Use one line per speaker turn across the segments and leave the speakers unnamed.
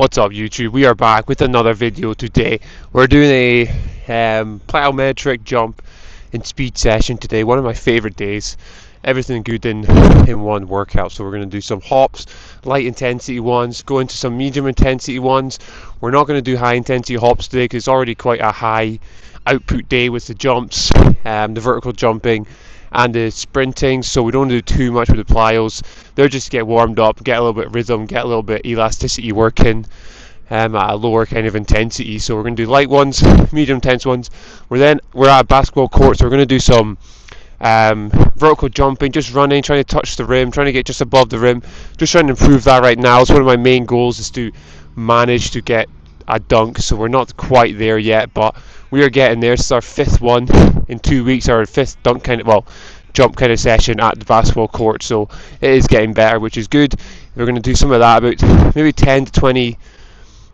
What's up YouTube? We are back with another video today. We're doing a plyometric jump and speed session today. One of my favorite days. Everything good in one workout. So we're going to do some hops, light intensity ones, go into some medium intensity ones. We're not going to do high intensity hops today because it's already quite a high output day with the jumps, the vertical jumping and the sprinting, so we don't do too much with the plyos. They're just to get warmed up, get a little bit of rhythm, get a little bit of elasticity working at a lower kind of intensity. So we're going to do light ones, medium intense ones. We're at a basketball court, so we're going to do some vertical jumping, just running, trying to touch the rim, trying to get just above the rim, just trying to improve that right now. It's one of my main goals is to manage to get a dunk, so we're not quite there yet, but we are getting there. This is our fifth one in 2 weeks, our fifth jump kind of session at the basketball court, so it is getting better, which is good. We're going to do some of that, about maybe 10 to 20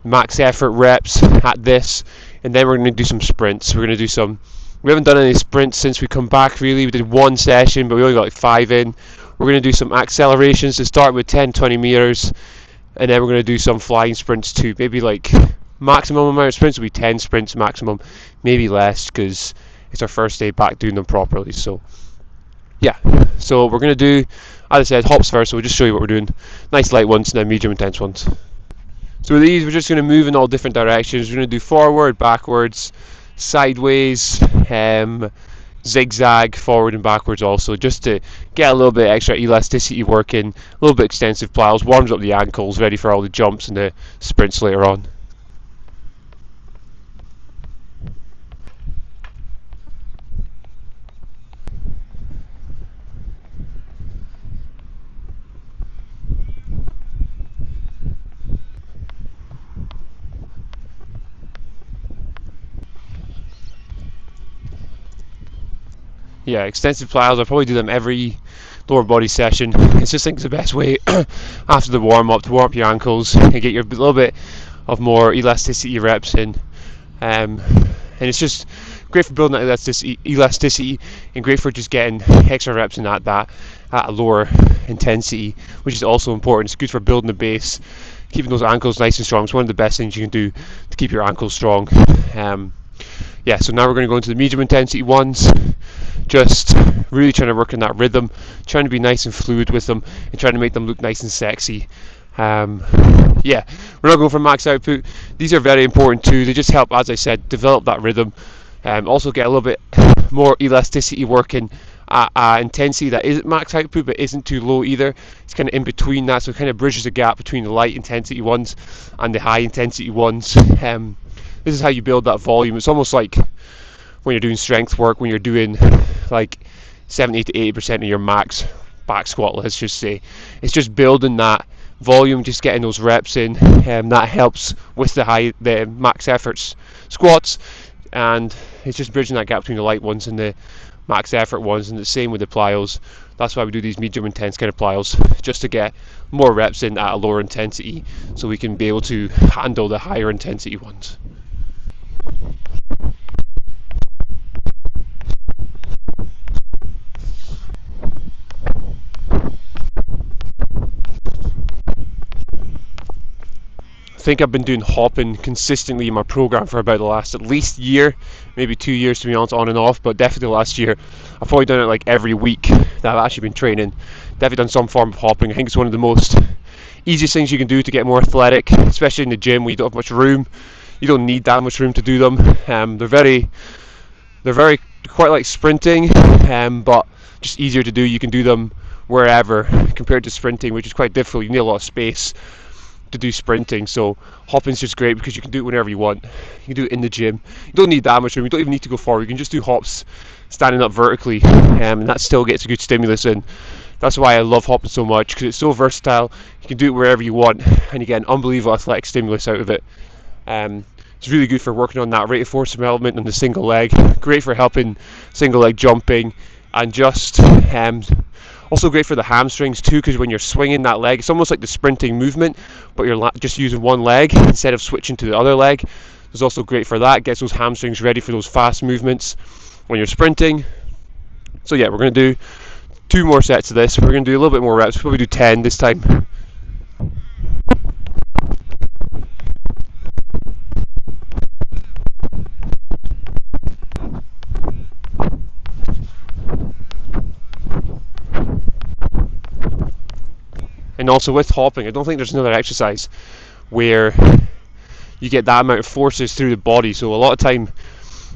max effort reps at this, and then we're going to do some sprints. We haven't done any sprints since we come back really. We did one session, but we only got like 5 in. We're going to do some accelerations to start with 10-20 meters, and then we're going to do some flying sprints too. Maybe like maximum amount of sprints will be 10 sprints maximum, maybe less because it's our first day back doing them properly. So yeah, so we're going to do, as I said, hops first, so we'll just show you what we're doing. Nice light ones and then medium intense ones. So with these, we're just going to move in all different directions. We're going to do forward, backwards, sideways, zigzag, forward and backwards also, just to get a little bit extra elasticity working, a little bit extensive plyos, warms up the ankles, ready for all the jumps and the sprints later on. Yeah, extensive plyos, I'll probably do them every lower body session. It's just, I think, it's the best way after the warm up to warm up your ankles and get your little bit of more elasticity reps in. And it's just great for building that elasticity and great for just getting extra reps in that at a lower intensity, which is also important. It's good for building the base, keeping those ankles nice and strong. It's one of the best things you can do to keep your ankles strong. Yeah, so now we're going to go into the medium intensity ones. Just really trying to work on that rhythm, trying to be nice and fluid with them, and trying to make them look nice and sexy. Yeah, we're not going for max output. These are very important too. They just help, as I said, develop that rhythm. Also get a little bit more elasticity working at intensity that isn't max output but isn't too low either. It's kind of in between that, so it kind of bridges the gap between the light intensity ones and the high intensity ones. This is how you build that volume. It's almost like when you're doing strength work, when you're doing like 70 to 80% of your max back squat, let's just say. It's just building that volume, just getting those reps in, that helps with the max efforts squats, and it's just bridging that gap between the light ones and the max effort ones, and the same with the plyos. That's why we do these medium intense kind of plyos, just to get more reps in at a lower intensity so we can be able to handle the higher intensity ones. I think I've been doing hopping consistently in my program for about the last at least year, maybe 2 years to be honest, on and off, but definitely the last year. I've probably done it like every week that I've actually been training. Definitely done some form of hopping. I think it's one of the most easiest things you can do to get more athletic, especially in the gym where you don't have much room. You don't need that much room to do them. They're very quite like sprinting, but just easier to do. You can do them wherever compared to sprinting, which is quite difficult. You need a lot of space to do sprinting, so hopping's just great because you can do it whenever you want. You can do it in the gym. You don't need that much room. You don't even need to go forward. You can just do hops standing up vertically, and that still gets a good stimulus in. That's why I love hopping so much, because it's so versatile. You can do it wherever you want, and you get an unbelievable athletic stimulus out of it. It's really good for working on that rate of force development and the single leg. Great for helping single leg jumping, and just also great for the hamstrings too, because when you're swinging that leg, it's almost like the sprinting movement, but you're just using one leg instead of switching to the other leg. It's also great for that. Gets those hamstrings ready for those fast movements when you're sprinting. So yeah, we're going to do 2 more sets of this. We're going to do a little bit more reps. We'll probably do 10 this time. And also with hopping, I don't think there's another exercise where you get that amount of forces through the body. So a lot of time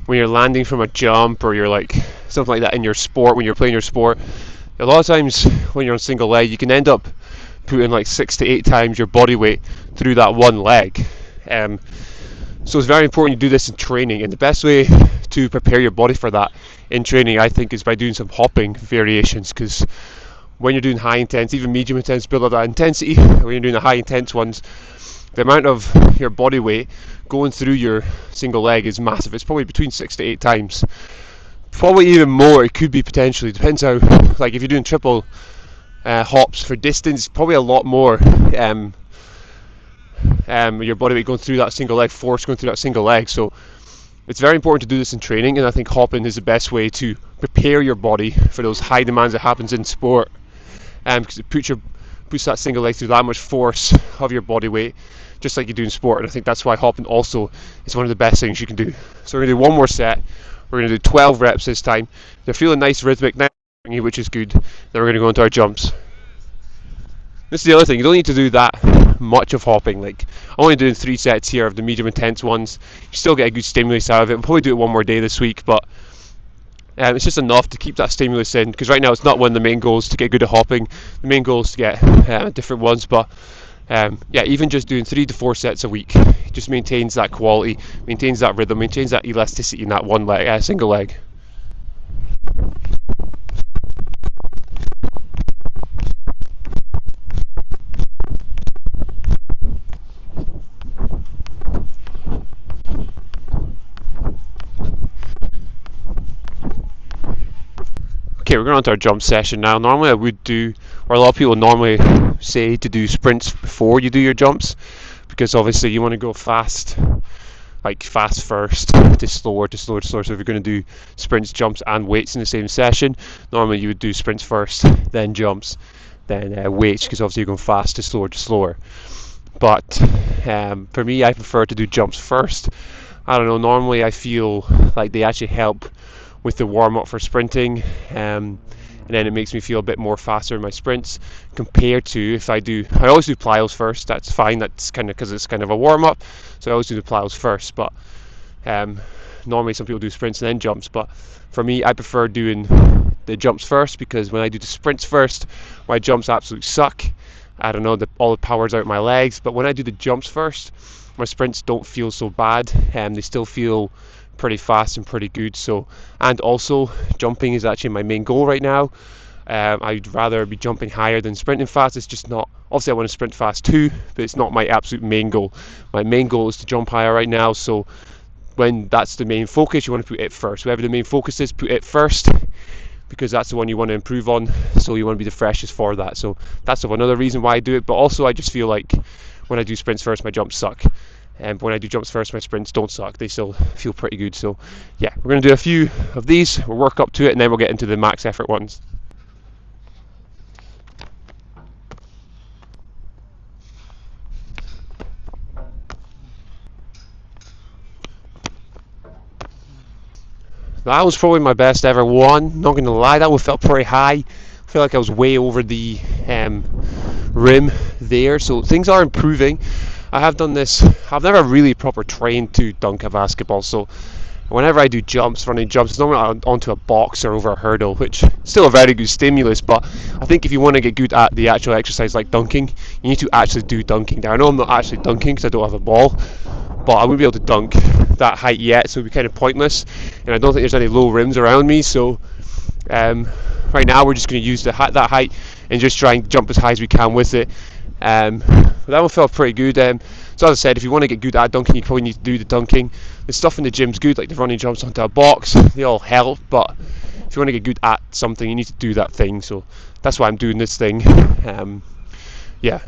when you're landing from a jump, or you're like something like that in your sport, when you're playing your sport, a lot of times when you're on single leg, you can end up putting like 6 to 8 times your body weight through that one leg. So it's very important you do this in training, and the best way to prepare your body for that in training, I think, is by doing some hopping variations, because when you're doing high intense, even medium intense, build up that intensity. When you're doing the high intense ones, the amount of your body weight going through your single leg is massive. It's probably between 6 to 8 times, probably even more. It could be potentially, depends how, like if you're doing triple hops for distance, probably a lot more your body weight going through that single leg, force going through that single leg. So it's very important to do this in training, and I think hopping is the best way to prepare your body for those high demands that happens in sport, because it puts that single leg through that much force of your body weight, just like you do in sport. And I think that's why hopping also is one of the best things you can do. So we're going to do one more set. We're going to do 12 reps this time. They're feeling nice, rhythmic, which is good. Then we're going to go into our jumps. This is the other thing, you don't need to do that much of hopping. Like, I'm only doing 3 sets here of the medium intense ones. You still get a good stimulus out of it. I'll probably do it one more day this week, but it's just enough to keep that stimulus in, because right now it's not one of the main goals to get good at hopping. The main goal is to get different ones, but yeah, even just doing 3 to 4 sets a week just maintains that quality, maintains that rhythm, maintains that elasticity in that one leg, single leg. Okay, we're going on to our jump session now. Normally I would do, or a lot of people normally say to do sprints before you do your jumps, because obviously you want to go fast, like fast first to slower to slower to slower. So if you're going to do sprints, jumps and weights in the same session, normally you would do sprints first, then jumps, then weights, because obviously you're going fast to slower to slower. But for me, I prefer to do jumps first. I don't know, normally I feel like they actually help with the warm-up for sprinting, and then it makes me feel a bit more faster in my sprints compared to if I always do Plyos first. That's fine, that's kind of because it's kind of a warm-up, so I always do the Plyos first. But normally some people do sprints and then jumps, but for me I prefer doing the jumps first, because when I do the sprints first, my jumps absolutely suck. I don't know, all the power's out of my legs. But when I do the jumps first, my sprints don't feel so bad, they still feel pretty fast and pretty good. So, and also jumping is actually my main goal right now. I'd rather be jumping higher than sprinting fast. It's just not, obviously I want to sprint fast too, but it's not my absolute main goal. My main goal is to jump higher right now. So when that's the main focus, you want to put it first. Whatever the main focus is, put it first, because that's the one you want to improve on, so you want to be the freshest for that. So that's another reason why I do it. But also I just feel like when I do sprints first, my jumps suck. But when I do jumps first, my sprints don't suck. They still feel pretty good. So yeah, we're going to do a few of these. We'll work up to it, and then we'll get into the max effort ones. That was probably my best ever one. Not going to lie, that one felt pretty high. I feel like I was way over the rim there. So things are improving. I have done this, I've never really proper trained to dunk a basketball, so whenever I do jumps, running jumps, it's normally onto a box or over a hurdle, which is still a very good stimulus. But I think if you want to get good at the actual exercise like dunking, you need to actually do dunking. Now I know I'm not actually dunking because I don't have a ball, but I wouldn't be able to dunk that height yet, so it would be kind of pointless, and I don't think there's any low rims around me. So right now we're just going to use that height and just try and jump as high as we can with it. But that one felt pretty good. So as I said, if you want to get good at dunking, you probably need to do the dunking. The stuff in the gym's good, like the running jumps onto a box, they all help, but if you want to get good at something, you need to do that thing. So that's why I'm doing this thing. Yeah.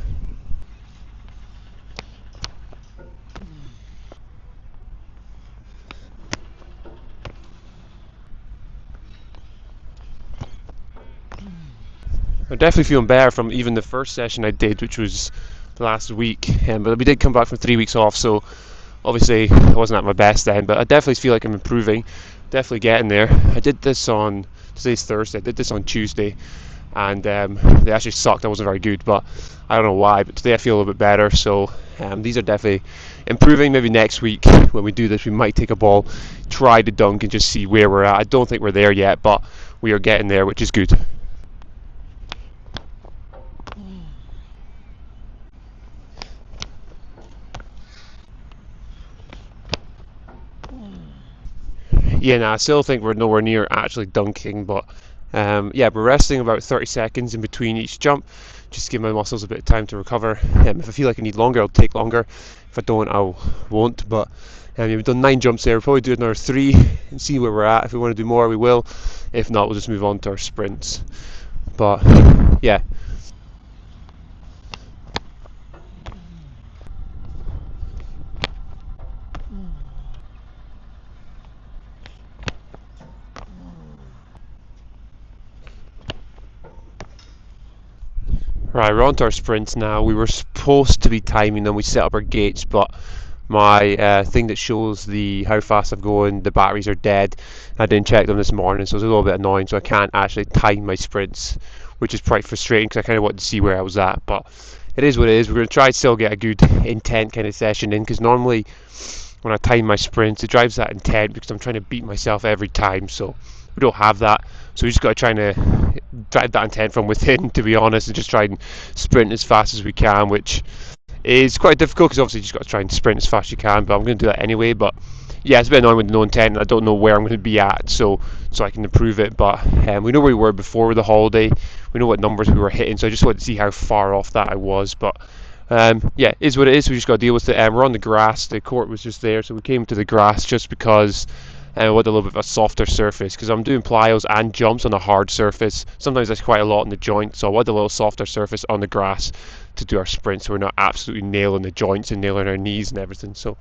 I'm definitely feeling better from even the first session I did, which was last week. But we did come back from 3 weeks off, so obviously I wasn't at my best then. But I definitely feel like I'm improving, definitely getting there. I did this on, today's Thursday, I did this on Tuesday. and they actually sucked. I wasn't very good, but I don't know why. But today I feel a little bit better. So these are definitely improving. Maybe next week when we do this, we might take a ball, try to dunk, and just see where we're at. I don't think we're there yet, but we are getting there, which is good. Yeah, I still think we're nowhere near actually dunking, but yeah, we're resting about 30 seconds in between each jump, just to give my muscles a bit of time to recover. If I feel like I need longer, I'll take longer. If I don't, I won't. But we've done 9 jumps there. We'll probably do another 3 and see where we're at. If we want to do more, we will. If not, we'll just move on to our sprints. But yeah. Right, we're on to our sprints now. We were supposed to be timing them. We set up our gates, but my thing that shows the how fast I'm going, the batteries are dead. I didn't check them this morning, so it's a little bit annoying. So I can't actually time my sprints, which is quite frustrating because I kind of wanted to see where I was at. But it is what it is. We're going to try to still get a good intent kind of session in, because normally when I time my sprints, it drives that intent because I'm trying to beat myself every time. So we don't have that. So we just got to try and drive that intent from within, to be honest, and just try and sprint as fast as we can, which is quite difficult because obviously you just got to try and sprint as fast as you can. But I'm going to do that anyway. But yeah, it's a bit annoying with no intent, and I don't know where I'm going to be at, so I can improve it. But we know where we were before the holiday. We know what numbers we were hitting, so I just wanted to see how far off that I was. But yeah, it is what it is. We just got to deal with it. We're on the grass. The court was just there, so we came to the grass just because I want a little bit of a softer surface, because I'm doing plyos and jumps on a hard surface. Sometimes there's quite a lot in the joint, so I want a little softer surface on the grass to do our sprints, so we're not absolutely nailing the joints and nailing our knees and everything. So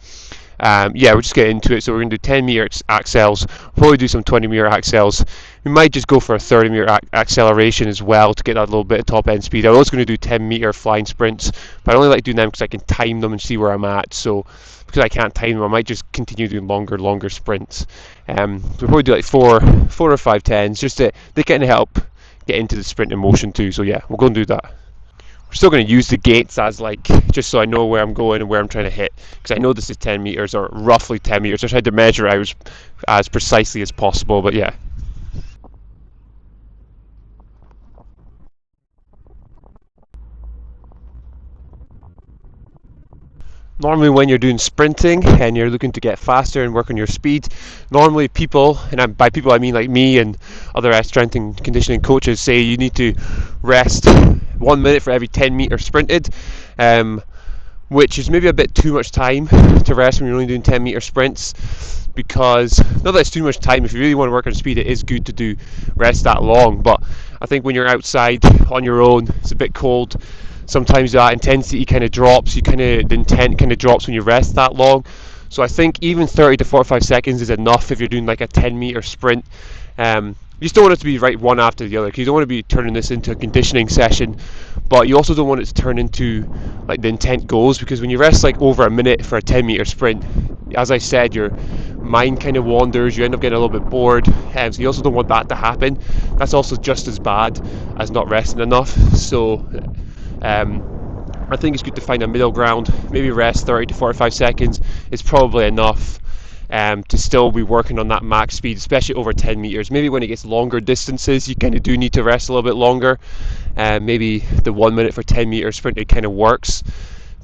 yeah, we'll just get into it. So we're going to do 10 meter accels. We'll probably do some 20 meter accels. We might just go for a 30 meter acceleration as well to get that little bit of top end speed. I was going to do 10 meter flying sprints, but I only like doing them because I can time them and see where I'm at. So because I can't time them, I might just continue doing longer sprints. We'll probably do like four or 5 tens, just to they kind of help get into the sprint motion too. So yeah, we'll go and do that. We're still going to use the gates as like, just so I know where I'm going and where I'm trying to hit, because I know this is 10 meters or roughly 10 meters. I tried to measure it as precisely as possible, but yeah. Normally when you're doing sprinting and you're looking to get faster and work on your speed, normally people, and by people I mean like me and other strength and conditioning coaches, say you need to rest 1 minute for every 10 meters sprinted, which is maybe a bit too much time to rest when you're only doing 10 meter sprints. Because not that it's too much time, if you really want to work on speed, it is good to do rest that long. But I think when you're outside on your own, it's a bit cold, sometimes that intensity kind of drops. The intent kind of drops when you rest that long. So I think even 30 to 45 seconds is enough if you're doing like a 10 meter sprint. You just don't want it to be right one after the other, because you don't want to be turning this into a conditioning session, but you also don't want it to turn into like the intent goals, because when you rest like over a minute for a 10 meter sprint, as I said, your mind kind of wanders, you end up getting a little bit bored, so you also don't want that to happen. That's also just as bad as not resting enough. So I think it's good to find a middle ground. Maybe rest 30 to 45 seconds is probably enough to still be working on that max speed, especially over 10 meters. Maybe when it gets longer distances, you kind of do need to rest a little bit longer. Maybe the 1 minute for 10 meter sprint, it kind of works.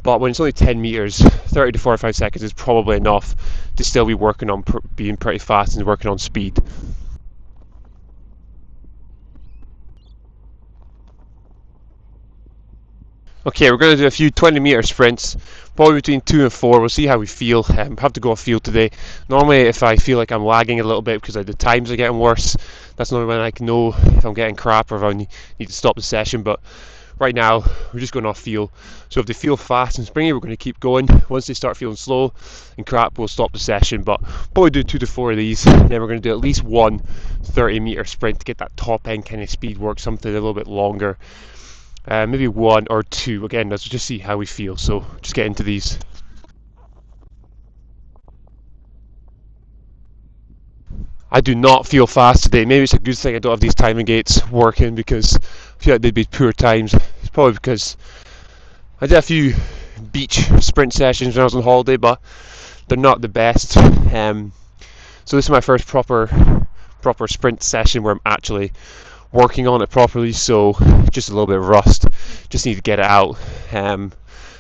But when it's only 10 meters, 30 to 45 seconds is probably enough to still be working on being pretty fast and working on speed. Okay, we're going to do a few 20 meter sprints, probably between 2 and 4. We'll see how we feel. Have to go off field today. Normally, if I feel like I'm lagging a little bit because the times are getting worse, that's normally when I can know if I'm getting crap or if I need to stop the session. But right now, we're just going off feel. So if they feel fast and springy, we're going to keep going. Once they start feeling slow and crap, we'll stop the session. But probably do 2 to 4 of these. And then we're going to do at least one 30 meter sprint to get that top end kind of speed work, something a little bit longer. Maybe 1 or 2. Again, let's just see how we feel. So just get into these. I do not feel fast today. Maybe it's a good thing I don't have these timing gates working, because feel like they'd be poor times. It's probably because I did a few beach sprint sessions when I was on holiday, but they're not the best. So this is my first proper sprint session where I'm actually working on it properly. So just a little bit of rust. Just need to get it out. And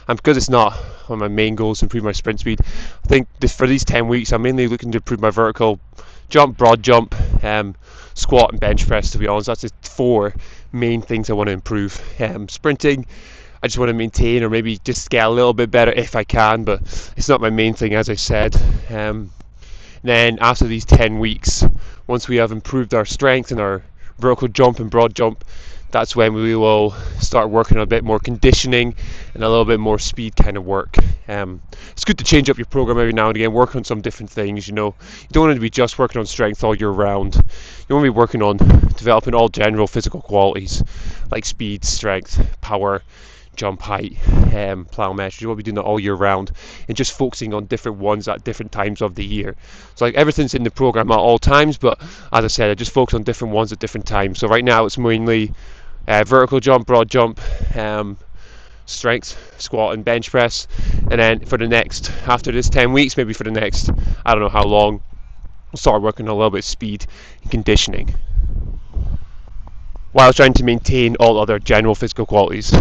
because it's not one of my main goals to improve my sprint speed, I think for these 10 weeks I'm mainly looking to improve my vertical jump, broad jump, squat and bench press. To be honest, that's the 4 main things I want to improve. Sprinting, I just want to maintain or maybe just get a little bit better if I can, but it's not my main thing, as I said. Then after these 10 weeks, once we have improved our strength and our vertical jump and broad jump, that's when we will start working on a bit more conditioning and a little bit more speed kind of work. It's good to change up your program every now and again, work on some different things. You don't want to be just working on strength all year round. You want to be working on developing all general physical qualities like speed, strength, power, jump height, plyometrics. You want to be doing that all year round and just focusing on different ones at different times of the year. So like everything's in the program at all times, but as I said, I just focus on different ones at different times. So right now it's mainly vertical jump, broad jump, strength, squat and bench press, and then for the next, after this 10 weeks, maybe for the next, I don't know how long, we'll start working on a little bit of speed and conditioning while trying to maintain all other general physical qualities.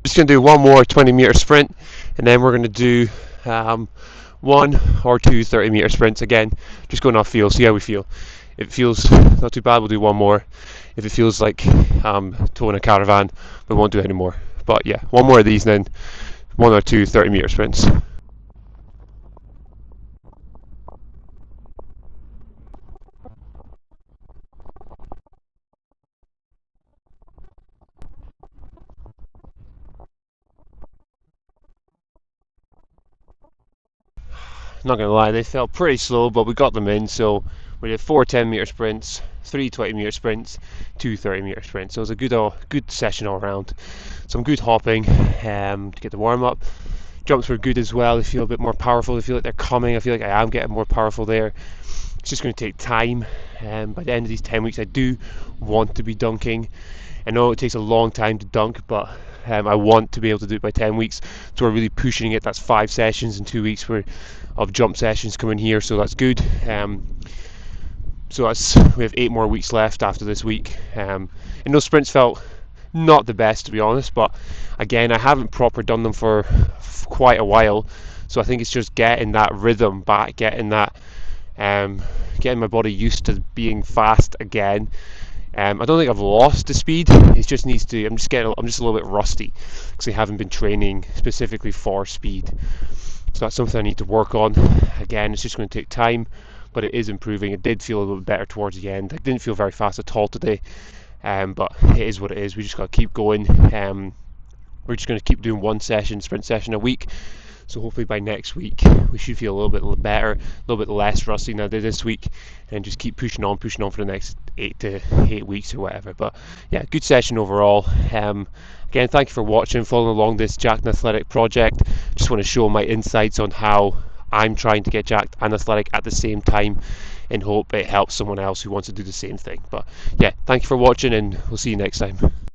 Just going to do one more 20-meter sprint, and then we're going to do 1 or 2 30-meter sprints again, just going off feel, see how we feel. If it feels not too bad, we'll do one more. If it feels like towing a caravan, we won't do any more. But yeah, one more of these, and then 1 or 2 30-meter sprints. Not gonna lie, they felt pretty slow, but we got them in. So we did 4 10-meter sprints, 3 20-meter sprints, 2 30-meter sprints. So it was a good session all around. Some good hopping to get the warm up. Jumps were good as well. They feel a bit more powerful. They feel like they're coming. I feel like I am getting more powerful there. It's just going to take time. By the end of these 10 weeks, I do want to be dunking. I know it takes a long time to dunk, but I want to be able to do it by 10 weeks. So we're really pushing it. That's 5 sessions in 2 weeks of jump sessions coming here, so that's good. So we have 8 more weeks left after this week. And those sprints felt not the best, to be honest, but again, I haven't proper done them for quite a while, so I think it's just getting that rhythm back, getting my body used to being fast again. I don't think I've lost the speed. It just needs to. I'm just a little bit rusty because I haven't been training specifically for speed. So that's something I need to work on. Again, it's just going to take time, but it is improving. It did feel a little bit better towards the end. I didn't feel very fast at all today, but it is what it is. We just got to keep going. We're just going to keep doing 1 sprint session a week. So hopefully by next week we should feel a little bit better, a little bit less rusty than I did this week, and just keep pushing on for the next 8 weeks or whatever. But yeah, good session overall. Again, thank you for watching, following along this Jacked and Athletic project. Just want to show my insights on how I'm trying to get jacked and athletic at the same time, and hope it helps someone else who wants to do the same thing. But yeah, thank you for watching, and we'll see you next time.